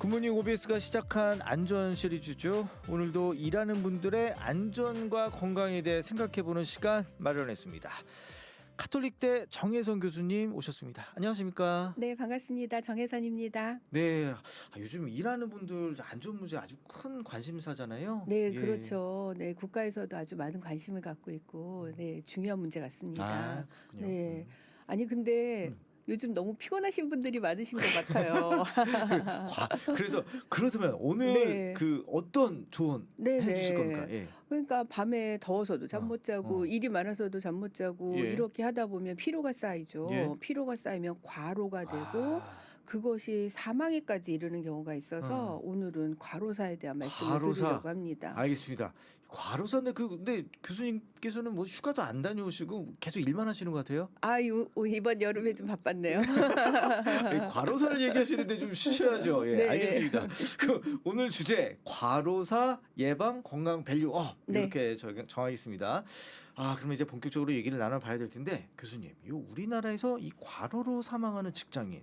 굿모닝 OBS가 시작한 안전 시리즈죠. 오늘도 일하는 분들의 안전과 건강에 대해 생각해보는 시간 마련했습니다. 카톨릭대 정혜선 교수님 오셨습니다. 안녕하십니까? 네, 반갑습니다. 정혜선입니다. 네, 요즘 일하는 분들 안전 문제 아주 큰 관심사잖아요. 네, 예. 그렇죠. 네, 국가에서도 아주 많은 관심을 갖고 있고, 네, 중요한 문제 같습니다. 그렇군요. 네, 아니 근데 요즘 너무 피곤하신 분들이 많으신 것 같아요. 그래서 그렇다면 오늘 네. 그 어떤 조언 네, 해주실 네. 겁니까? 예. 그러니까 밤에 더워서도 잠 못 자고 일이 많아서도 잠 못 자고 예. 이렇게 하다 보면 피로가 쌓이죠. 예. 피로가 쌓이면 과로가 되고 아. 그것이 사망에까지 이르는 경우가 있어서 오늘은 과로사에 대한 말씀을 드리려고 합니다. 알겠습니다. 과로사인데 근데 교수님께서는 뭐 휴가도 안 다녀오시고 계속 일만 하시는 것 같아요. 이번 여름에 좀 바빴네요. 과로사를 얘기하시는데 좀 쉬셔야죠. 예, 네. 알겠습니다. 오늘 주제 과로사 예방 건강 밸류업 네. 이렇게 저희가 정하겠습니다. 그러면 이제 본격적으로 얘기를 나눠봐야 될 텐데 교수님, 이 우리나라에서 이 과로로 사망하는 직장인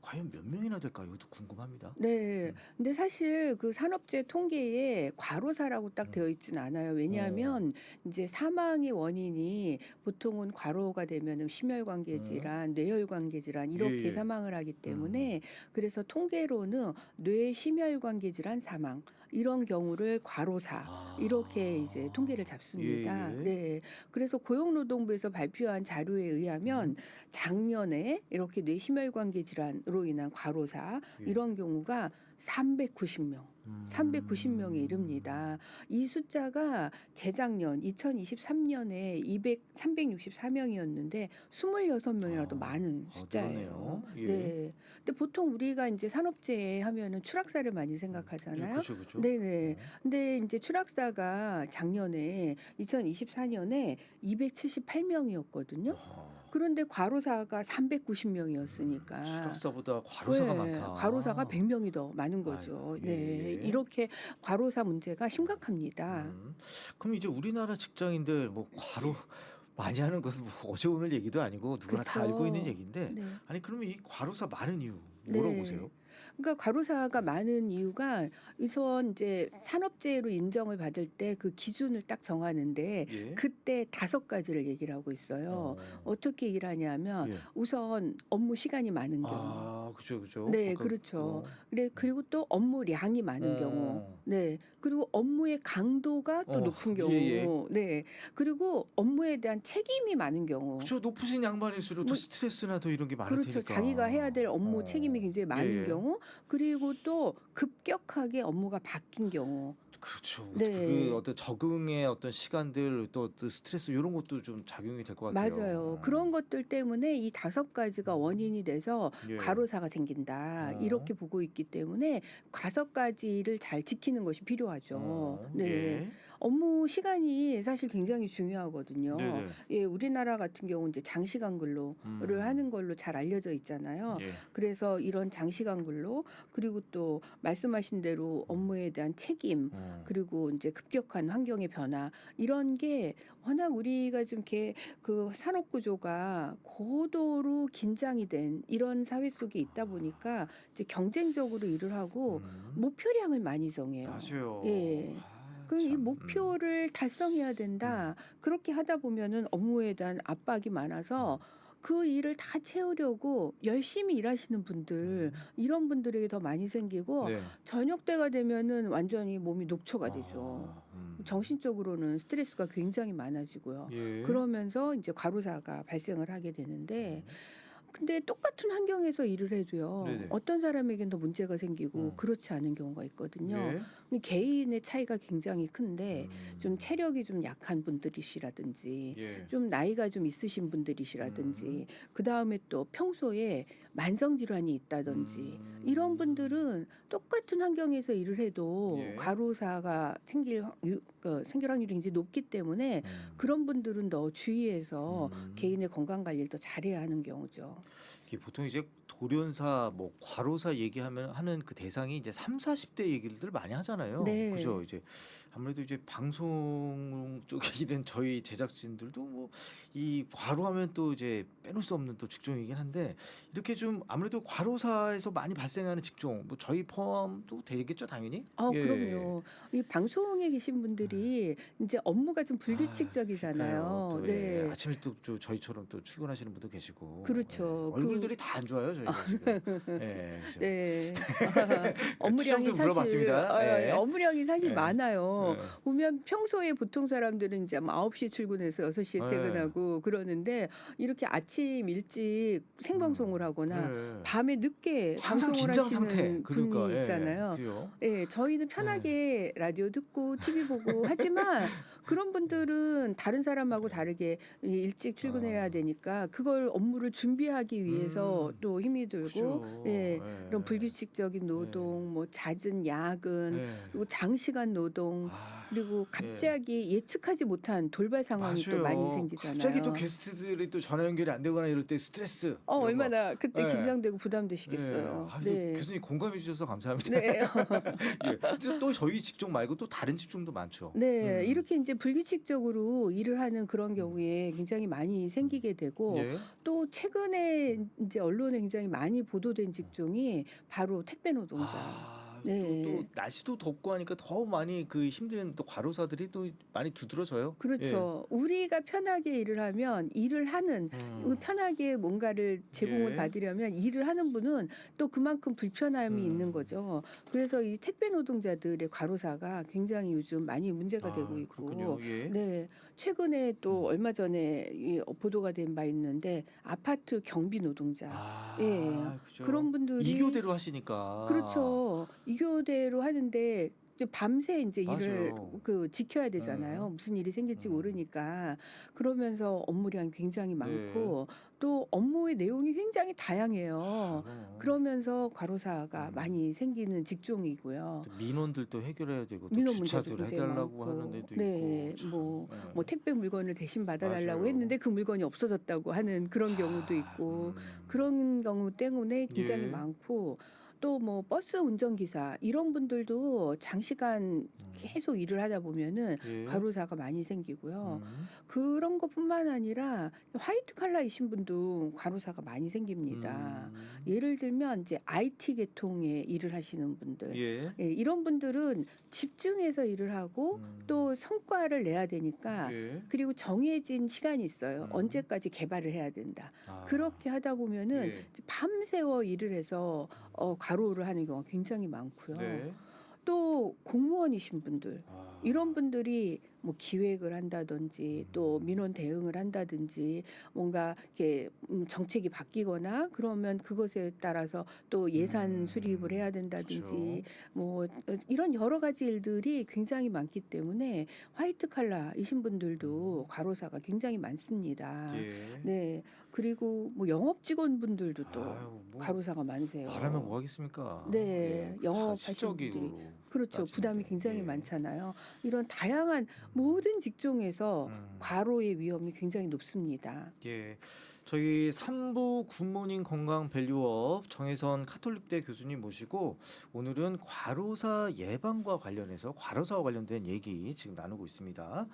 과연 몇 명이나 될까요? 이것도 궁금합니다. 네. 근데 사실 그 산업재 통계에 과로사라고 딱 되어 있지는 않아요. 왜냐하면 이제 사망의 원인이 보통은 과로가 되면은 심혈관계 질환, 뇌혈관계 질환 이렇게 예. 사망을 하기 때문에 그래서 통계로는 뇌심혈관계 질환 사망 이런 경우를 과로사 이렇게 이제 통계를 잡습니다. 예, 예. 네. 그래서 고용노동부에서 발표한 자료에 의하면 작년에 이렇게 뇌심혈관계 질환으로 인한 과로사 이런 경우가 390명. 390명에 이릅니다. 이 숫자가 재작년 2023년에 364명이었는데 26명이라도 많은 숫자예요. 그러네요. 예. 네. 근데 보통 우리가 이제 산업재해 하면은 추락사를 많이 생각하잖아요. 그렇죠, 그렇죠. 네네. 근데 이제 추락사가 작년에 2024년에 278명이었거든요. 그런데 과로사가 390명이었으니까. 추락사보다 과로사가 많다. 과로사가 100명이 더 많은 거죠. 아이고, 예, 네. 예. 이렇게 과로사 문제가 심각합니다. 그럼 이제 우리나라 직장인들 뭐 과로 많이 하는 것은 뭐 어제 오늘 얘기도 아니고 누구나 다 그쵸. 알고 있는 얘기인데 네. 아니 그러면 이 과로사 많은 이유 뭐라고 보세요? 그러니까 과로사가 많은 이유가 우선 이제 산업재해로 인정을 받을 때 그 기준을 딱 정하는데 예. 그때 5가지를 얘기를 하고 있어요. 어떻게 일하냐면 예. 우선 업무 시간이 많은 경우. 그렇죠, 그렇죠. 네, 그렇죠. 그리고 또 업무량이 많은 경우. 네. 그리고 업무의 강도가 또 높은 경우. 예. 네. 그리고 업무에 대한 책임이 많은 경우. 그렇죠. 높으신 양반일수록 더 스트레스나 더 이런 게 많을 그렇죠. 테니까. 자기가 해야 될 업무 책임이 굉장히 많은 예. 경우, 그리고 또 급격하게 업무가 바뀐 경우. 그렇죠. 네. 그 어떤 적응의 어떤 시간들 또 스트레스 이런 것도 좀 작용이 될 것 같아요. 맞아요. 그런 것들 때문에 이 5가지가 원인이 돼서 예. 과로사가 생긴다. 이렇게 보고 있기 때문에 5가지를 잘 지키는 것이 필요하죠. 네. 예. 업무 시간이 사실 굉장히 중요하거든요. 네네. 예, 우리나라 같은 경우 이제 장시간 근로를 하는 걸로 잘 알려져 있잖아요. 예. 그래서 이런 장시간 근로 그리고 또 말씀하신 대로 업무에 대한 책임 그리고 이제 급격한 환경의 변화 이런 게 워낙 우리가 좀 이렇게 그 산업 구조가 고도로 긴장이 된 이런 사회 속에 있다 보니까 이제 경쟁적으로 일을 하고 목표량을 많이 정해요. 맞아요. 예. 그럼 이 참. 목표를 달성해야 된다. 그렇게 하다 보면은 업무에 대한 압박이 많아서 그 일을 다 채우려고 열심히 일하시는 분들 이런 분들에게 더 많이 생기고 네. 저녁 때가 되면은 완전히 몸이 녹초가 되죠. 정신적으로는 스트레스가 굉장히 많아지고요. 예. 그러면서 이제 과로사가 발생을 하게 되는데 근데 똑같은 환경에서 일을 해도요. 네네. 어떤 사람에겐 더 문제가 생기고 그렇지 않은 경우가 있거든요. 개인의 차이가 굉장히 큰데 좀 체력이 좀 약한 분들이시라든지 예. 좀 나이가 좀 있으신 분들이시라든지 그다음에 또 평소에 만성 질환이 있다든지 이런 분들은 똑같은 환경에서 일을 해도 예. 과로사가 생길 확률이 굉장히 높기 때문에 그런 분들은 더 주의해서 개인의 건강 관리를 더 잘해야 하는 경우죠. 이게 보통 이제 돌연사 뭐 과로사 얘기하면 하는 그 대상이 이제 3, 40대 얘기들 많이 하잖아요. 네. 그죠? 이제 아무래도 이제 방송 쪽에 일은 저희 제작진들도 뭐 이 과로하면 또 이제 빼놓을 수 없는 또 직종이긴 한데 이렇게 좀 좀 아무래도 과로사에서 많이 발생하는 직종, 뭐 저희 포함도 되겠죠, 당연히. 예. 그럼요. 이 방송에 계신 분들이 이제 업무가 좀 그러니까요. 불규칙적이잖아요. 또 예. 네. 아침 일찍 또 저희처럼 또 출근하시는 분도 계시고. 예. 그렇죠. 얼굴들이 다 안 좋아요, 저희가 지금. 예. 그래서 네. 추정도 업무량이 사실 물어봤습니다. 예. 업무량이 사실 예. 많아요. 예. 보면 평소에 보통 사람들은 이제 9시 출근해서 6시에 예. 퇴근하고 그러는데 이렇게 아침 일찍 생방송을 하거나 예. 밤에 늦게 항상 방송을 긴장 하시는 상태. 분이 그러니까 있잖아요. 그죠? 예, 저희는 편하게 라디오 듣고 TV 보고 하지만 그런 분들은 다른 사람하고 다르게 일찍 출근해야 되니까 그걸 업무를 준비하기 위해서 또 힘이 들고 그죠. 예, 예. 이런 불규칙적인 노동, 뭐 잦은 야근, 예. 그리고 장시간 노동, 그리고 갑자기 예측하지 못한 돌발 상황이 또 많이 생기잖아요. 갑자기 또 게스트들이 또 전화 연결이 안 되거나 이럴 때 스트레스. 이런 거. 얼마나 그때 예. 긴장되고 부담되시겠어요. 네. 교수님 공감해 주셔서 감사합니다. 네. 예. 또 저희 직종 말고 또 다른 직종도 많죠. 네, 이렇게 이제 불규칙적으로 일을 하는 그런 경우에 굉장히 많이 생기게 되고 예. 또 최근에 이제 언론에 굉장히 많이 보도된 직종이 바로 택배 노동자. 네. 또 날씨도 덥고 하니까 더 많이 그 힘든 또 과로사들이 또 많이 두드러져요. 그렇죠. 우리가 편하게 일을 하면 일을 하는 편하게 뭔가를 제공을 예. 받으려면 일을 하는 분은 또 그만큼 불편함이 있는 거죠. 그래서 이 택배 노동자들의 과로사가 굉장히 요즘 많이 문제가 되고 있고, 그렇군요. 예. 네, 최근에 또 얼마 전에 보도가 된 바 있는데 아파트 경비 노동자, 예, 그죠. 그런 분들이 2교대로 하시니까. 그렇죠. 이교대로 하는데 이제 밤새 이제 일을 맞아요. 지켜야 되잖아요. 무슨 일이 생길지 모르니까. 그러면서 업무량이 굉장히 많고 또 업무의 내용이 굉장히 다양해요. 그러면서 과로사가 많이 생기는 직종이고요. 또 민원들도 해결해야 되고 또 민원 문제도 주차들 굉장히 해달라고 많고. 하는 데도 네, 있고. 참. 뭐 택배 물건을 대신 받아달라고 맞아요. 했는데 그 물건이 없어졌다고 하는 그런 경우도 있고 그런 경우 때문에 굉장히 예. 많고 또 뭐 버스 운전기사 이런 분들도 장시간 계속 일을 하다 보면은 예. 과로사가 많이 생기고요. 음. 그런 것뿐만 아니라 화이트 칼라이신 분도 과로사가 많이 생깁니다. 예를 들면 이제 IT 계통의 일을 하시는 분들, 예. 예, 이런 분들은 집중해서 일을 하고 또 성과를 내야 되니까 예. 그리고 정해진 시간이 있어요. 언제까지 개발을 해야 된다. 그렇게 하다 보면은 예. 이제 밤새워 일을 해서 과로를 하는 경우가 굉장히 많고요. 네. 또 공무원이신 분들 이런 분들이 뭐 기획을 한다든지 또 민원 대응을 한다든지 뭔가 이렇게 정책이 바뀌거나 그러면 그것에 따라서 또 예산 수립을 해야 된다든지 뭐 이런 여러 가지 일들이 굉장히 많기 때문에 화이트 칼라이신 분들도 과로사가 굉장히 많습니다. 예. 네. 그리고 뭐 영업 직원분들도 또 뭐 과로사가 많으세요. 말하면 뭐 하겠습니까? 네, 다 영업하시는 실적으로 분들이 그렇죠. 부담이 따지는데. 굉장히 예. 많잖아요. 이런 다양한 모든 직종에서 과로의 위험이 굉장히 높습니다. 예. 저희 3부 굿모닝 건강 밸류업 정혜선 카톨릭대 교수님 모시고 오늘은 과로사 예방과 관련해서 과로사와 관련된 얘기 지금 나누고 있습니다.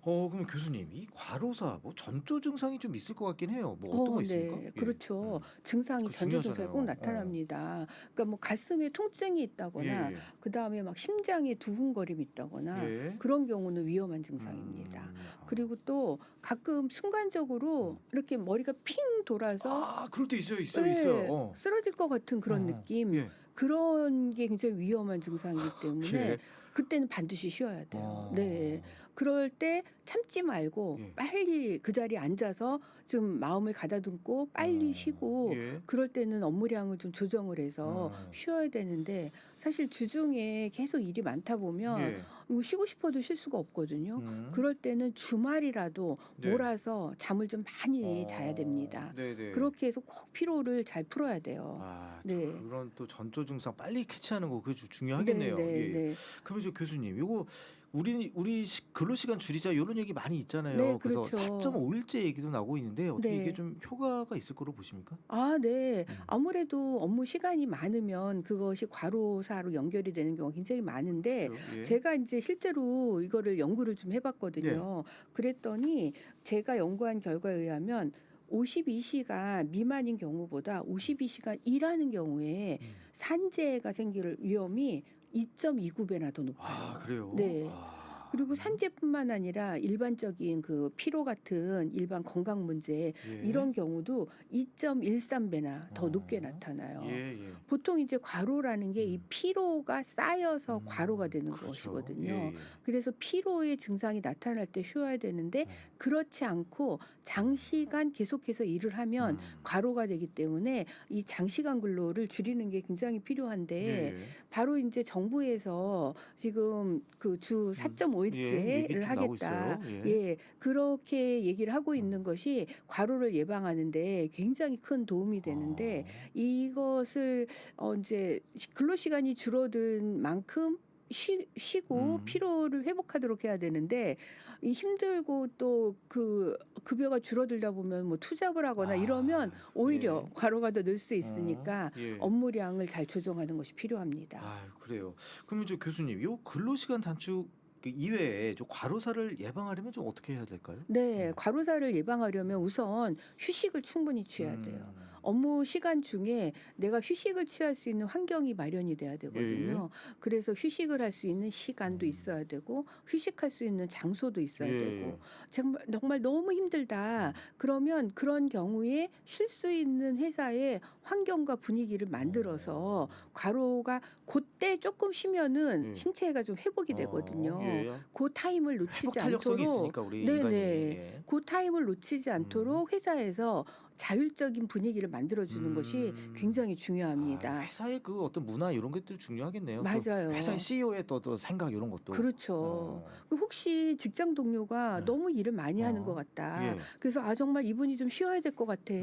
그럼 교수님, 이 과로사 뭐 전조 증상이 좀 있을 것 같긴 해요. 뭐 어떤 거 있습니까? 네, 예. 그렇죠. 증상이 그거 전조 증상이 꼭 중요하잖아요. 나타납니다. 그러니까 뭐 가슴에 통증이 있다거나 예. 그 다음에 막 심장에 두근거림이 있다거나 예. 그런 경우는 위험한 증상입니다. 그리고 또 가끔 순간적으로 이렇게 머리가 핑 돌아서 그럴 때 있어요. 네, 있어요. 쓰러질 것 같은 그런 느낌. 예. 그런 게 굉장히 위험한 증상이기 때문에 예. 그때는 반드시 쉬어야 돼요. 어. 네. 그럴 때 참지 말고 예. 빨리 그 자리에 앉아서 좀 마음을 가다듬고 빨리 쉬고 예. 그럴 때는 업무량을 좀 조정을 해서 쉬어야 되는데 사실 주중에 계속 일이 많다 보면 예. 뭐 쉬고 싶어도 쉴 수가 없거든요. 음. 그럴 때는 주말이라도 네. 몰아서 잠을 좀 많이 자야 됩니다. 네네. 그렇게 해서 꼭 피로를 잘 풀어야 돼요. 네. 그런 또 전조 증상 빨리 캐치하는 거 그게 중요하겠네요. 네, 예. 네. 그러면 저 교수님, 이거 우리 근로 시간 줄이자 이런 얘기 많이 있잖아요. 네, 그래서 그렇죠. 4.5일제 얘기도 나오고 있는데 어떻게 네. 이게 좀 효과가 있을 거로 보십니까? 네. 아무래도 업무 시간이 많으면 그것이 과로사로 연결이 되는 경우가 굉장히 많은데 그렇죠. 예. 제가 이제 실제로 이거를 연구를 좀 해봤거든요. 그랬더니 제가 연구한 결과에 의하면 52시간 미만인 경우보다 52시간 일하는 경우에 산재가 생길 위험이 2.29배나 더 높아요. 아, 그래요? 네. 아. 그리고 산재뿐만 아니라 일반적인 그 피로 같은 일반 건강 문제 예. 이런 경우도 2.13배나 더 높게 어. 나타나요. 예, 예. 보통 이제 과로라는 게 이 피로가 쌓여서 과로가 되는 그렇죠. 것이거든요. 예, 예. 그래서 피로의 증상이 나타날 때 쉬어야 되는데 그렇지 않고 장시간 계속해서 일을 하면 과로가 되기 때문에 이 장시간 근로를 줄이는 게 굉장히 필요한데 예, 예. 바로 이제 정부에서 지금 그 주 예, 얘기 4.5일제를 좀 나오고 하겠다. 있어요. 예. 예, 그렇게 얘기를 하고 있는 것이 과로를 예방하는데 굉장히 큰 도움이 되는데 이것을 이제 근로 시간이 줄어든 만큼 쉬고 피로를 회복하도록 해야 되는데 이 힘들고 또 그 급여가 줄어들다 보면 뭐 투잡을 하거나 이러면 오히려 예. 과로가 더 늘 수 있으니까 예. 업무량을 잘 조정하는 것이 필요합니다. 아, 그래요. 그러면 저 교수님, 요 근로시간 단축 그 이외에 좀 과로사를 예방하려면 좀 어떻게 해야 될까요? 네, 과로사를 예방하려면 우선 휴식을 충분히 취해야 돼요. 업무 시간 중에 내가 휴식을 취할 수 있는 환경이 마련이 돼야 되거든요. 그래서 휴식을 할 수 있는 시간도 있어야 되고 휴식할 수 있는 장소도 있어야 되고 정말 너무 힘들다. 그러면 그런 경우에 쉴 수 있는 회사의 환경과 분위기를 만들어서 과로가 그때 조금 쉬면은 신체가 좀 회복이 되거든요. 그 타임을 회복 놓치지 탄력성이 않도록 있으니까 우리 인간이. 네네. 예. 그 타임을 놓치지 않도록 회사에서 자율적인 분위기를 만들어주는 것이 굉장히 아, 중요합니다. 회사의 그 어떤 문화 이런 것들 중요하겠네요. 그 맞아요. 회사의 CEO의 또 생각 이런 것도. 그렇죠. 그 혹시 직장 동료가 너무 일을 많이 하는 것 같다. 예. 그래서 정말 이분이 좀 쉬어야 될 것 같아.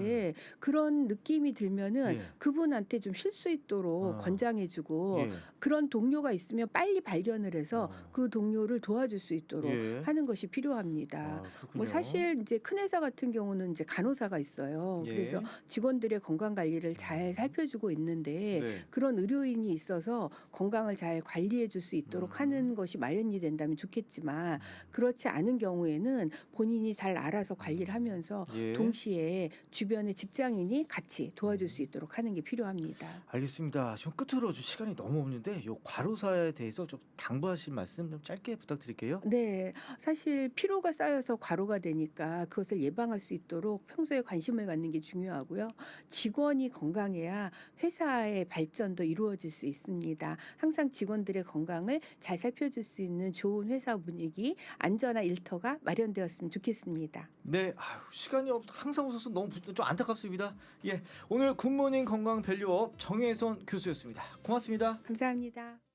그런 느낌이 들면은 예. 그분한테 좀 쉴 수 있도록 권장해주고 예. 그런 동료가 있으면 빨리 발견을 해서 그 동료를 도와줄 수 있도록 예. 하는 것이 필요합니다. 아, 그렇군요. 뭐 사실 이제 큰 회사 같은 경우는 이제 간호사가 있어요. 예. 그래서 직원들의 건강 관리를 잘 살펴주고 있는데 네. 그런 의료인이 있어서 건강을 잘 관리해 줄 수 있도록 하는 것이 마련이 된다면 좋겠지만 그렇지 않은 경우에는 본인이 잘 알아서 관리를 하면서 예. 동시에 주변의 직장인이 같이 도와줄 수 있도록 하는 게 필요합니다. 알겠습니다. 지금 끝으로 좀 시간이 너무 없는데 요 과로사에 대해서 좀 당부하실 말씀 좀 짧게 부탁드릴게요. 네, 사실 피로가 쌓여서 과로가 되니까 그것을 예방할 수 있도록 평소에 관심을 갖는 게 중요하고요. 직원이 건강해야 회사의 발전도 이루어질 수 있습니다. 항상 직원들의 건강을 잘 살펴줄 수 있는 좋은 회사 분위기, 안전한 일터가 마련되었으면 좋겠습니다. 네, 시간이 항상 없어서 너무 좀 안타깝습니다. 예, 오늘 굿모닝 건강 밸류업 정혜선 교수였습니다. 고맙습니다. 감사합니다.